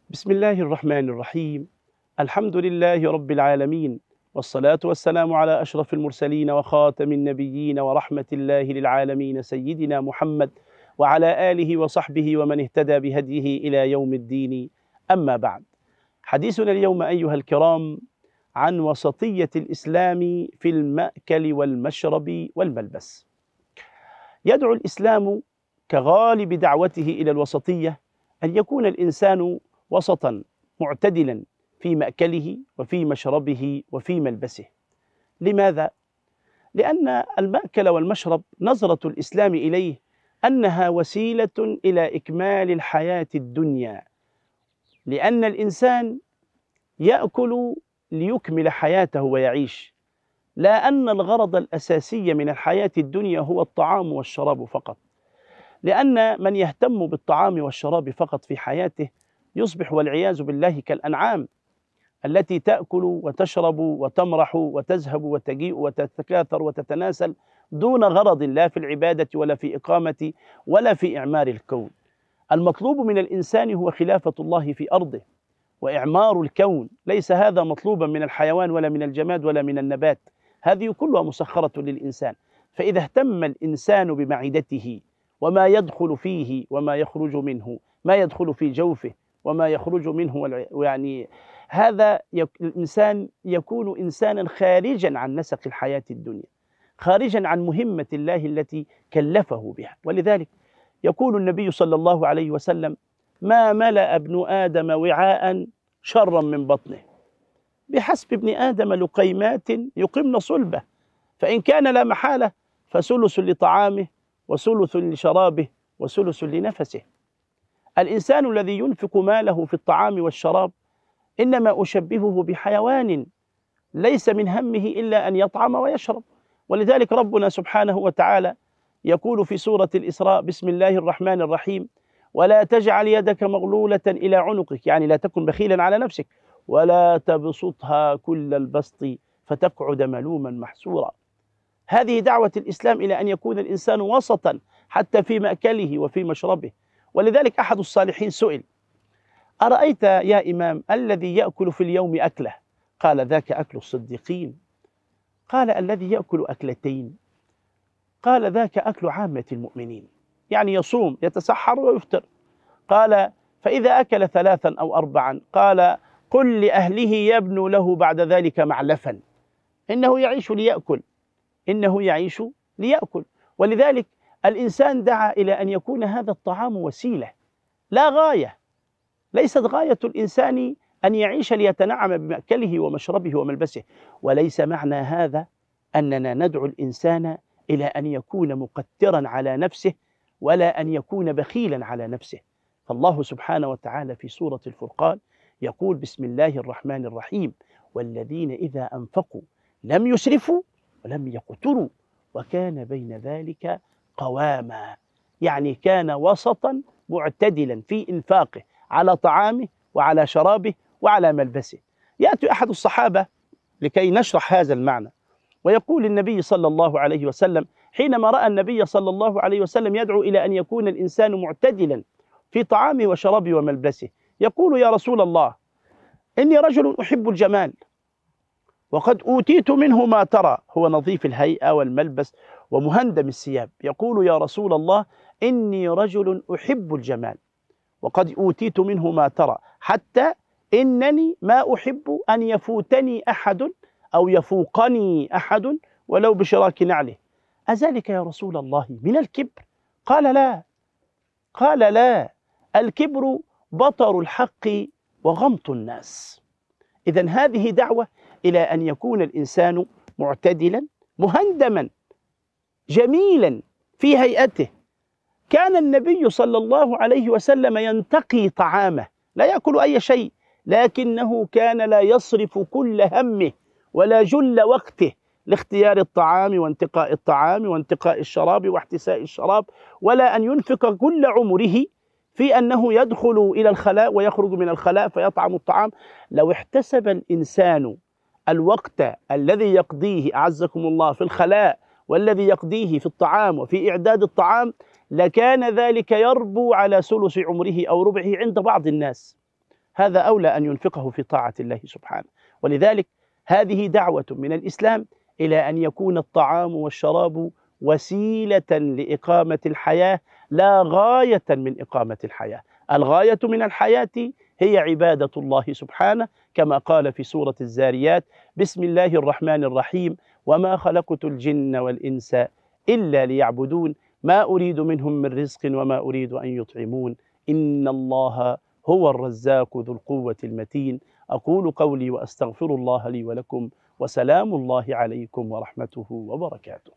بسم الله الرحمن الرحيم. الحمد لله رب العالمين، والصلاة والسلام على أشرف المرسلين وخاتم النبيين ورحمة الله للعالمين سيدنا محمد وعلى آله وصحبه ومن اهتدى بهديه إلى يوم الدين. أما بعد، حديثنا اليوم أيها الكرام عن وسطية الإسلام في المأكل والمشرب والملبس. يدعو الإسلام كغالب دعوته إلى الوسطية أن يكون الإنسان وسطا معتدلا في مأكله وفي مشربه وفي ملبسه. لماذا؟ لأن المأكل والمشرب نظرة الإسلام إليه أنها وسيلة إلى إكمال الحياة الدنيا، لأن الإنسان يأكل ليكمل حياته ويعيش، لا أن الغرض الأساسي من الحياة الدنيا هو الطعام والشراب فقط، لأن من يهتم بالطعام والشراب فقط في حياته يصبح والعياذ بالله كالأنعام التي تأكل وتشرب وتمرح وتذهب وتجيء وتتكاثر وتتناسل دون غرض لا في العبادة ولا في إقامة ولا في إعمار الكون. المطلوب من الإنسان هو خلافة الله في أرضه وإعمار الكون، ليس هذا مطلوبا من الحيوان ولا من الجماد ولا من النبات، هذه كلها مسخرة للإنسان. فإذا اهتم الإنسان بمعدته وما يدخل فيه وما يخرج منه، ما يدخل في جوفه وما يخرج منه، يعني هذا الإنسان يكون إنسانا خارجا عن نسق الحياة الدنيا، خارجا عن مهمة الله التي كلفه بها. ولذلك يقول النبي صلى الله عليه وسلم: ما ملأ ابن آدم وعاء شرا من بطنه، بحسب ابن آدم لقيمات يقمن صلبه، فإن كان لا محالة فثلث لطعامه وثلث لشرابه وثلث لنفسه. الإنسان الذي ينفق ماله في الطعام والشراب إنما أشبهه بحيوان ليس من همه إلا أن يطعم ويشرب. ولذلك ربنا سبحانه وتعالى يقول في سورة الإسراء: بسم الله الرحمن الرحيم: ولا تجعل يدك مغلولة إلى عنقك، يعني لا تكن بخيلا على نفسك، ولا تبسطها كل البسط فتقعد ملوما محسورا. هذه دعوة الإسلام إلى أن يكون الإنسان وسطا حتى في مأكله وفي مشربه. ولذلك أحد الصالحين سئل: أرأيت يا إمام الذي يأكل في اليوم أكلة؟ قال: ذاك أكل الصديقين. قال: الذي يأكل أكلتين؟ قال: ذاك أكل عامة المؤمنين، يعني يصوم يتسحر ويفطر. قال: فإذا أكل ثلاثا أو أربعا؟ قال: قل لأهله يبنوا له بعد ذلك معلفا، إنه يعيش ليأكل، إنه يعيش ليأكل. ولذلك الإنسان دعا إلى أن يكون هذا الطعام وسيلة لا غاية، ليست غاية الإنسان أن يعيش ليتنعم بمأكله ومشربه وملبسه. وليس معنى هذا أننا ندعو الإنسان إلى أن يكون مقترا على نفسه ولا أن يكون بخيلا على نفسه. فالله سبحانه وتعالى في سورة الفرقان يقول: بسم الله الرحمن الرحيم: والذين إذا أنفقوا لم يسرفوا ولم يقتروا وكان بين ذلك قواما، يعني كان وسطا معتدلا في إنفاقه على طعامه وعلى شرابه وعلى ملبسه. يأتي أحد الصحابة لكي نشرح هذا المعنى ويقول النبي صلى الله عليه وسلم حينما رأى النبي صلى الله عليه وسلم يدعو إلى أن يكون الإنسان معتدلا في طعامه وشرابه وملبسه، يقول: يا رسول الله، إني رجل أحب الجمال وقد أوتيت منه ما ترى، هو نظيف الهيئة والملبس ومهندم الثياب. يقول: يا رسول الله، إني رجل أحب الجمال وقد أوتيت منه ما ترى، حتى إنني ما أحب أن يفوتني أحد أو يفوقني أحد ولو بشراك نعله، أذلك يا رسول الله من الكبر؟ قال: لا. قال: لا، الكبر بطر الحق وغمط الناس. إذن هذه دعوة إلى أن يكون الإنسان معتدلا مهندما جميلا في هيئته. كان النبي صلى الله عليه وسلم ينتقي طعامه، لا يأكل أي شيء، لكنه كان لا يصرف كل همه ولا جل وقته لاختيار الطعام وانتقاء الطعام وانتقاء الشراب واحتساء الشراب، ولا أن ينفق كل عمره في أنه يدخل إلى الخلاء ويخرج من الخلاء فيطعم الطعام. لو احتسب الإنسان الوقت الذي يقضيه أعزكم الله في الخلاء والذي يقضيه في الطعام وفي إعداد الطعام لكان ذلك يربو على ثلث عمره أو ربعه عند بعض الناس. هذا أولى أن ينفقه في طاعة الله سبحانه. ولذلك هذه دعوة من الإسلام إلى أن يكون الطعام والشراب وسيلة لإقامة الحياة لا غاية من إقامة الحياة. الغاية من الحياة هي عبادة الله سبحانه، كما قال في سورة الزاريات: بسم الله الرحمن الرحيم: وما خلقت الجن والإنس إلا ليعبدون ما أريد منهم من رزق وما أريد أن يطعمون إن الله هو الرزاق ذو القوة المتين. أقول قولي وأستغفر الله لي ولكم، وسلام الله عليكم ورحمته وبركاته.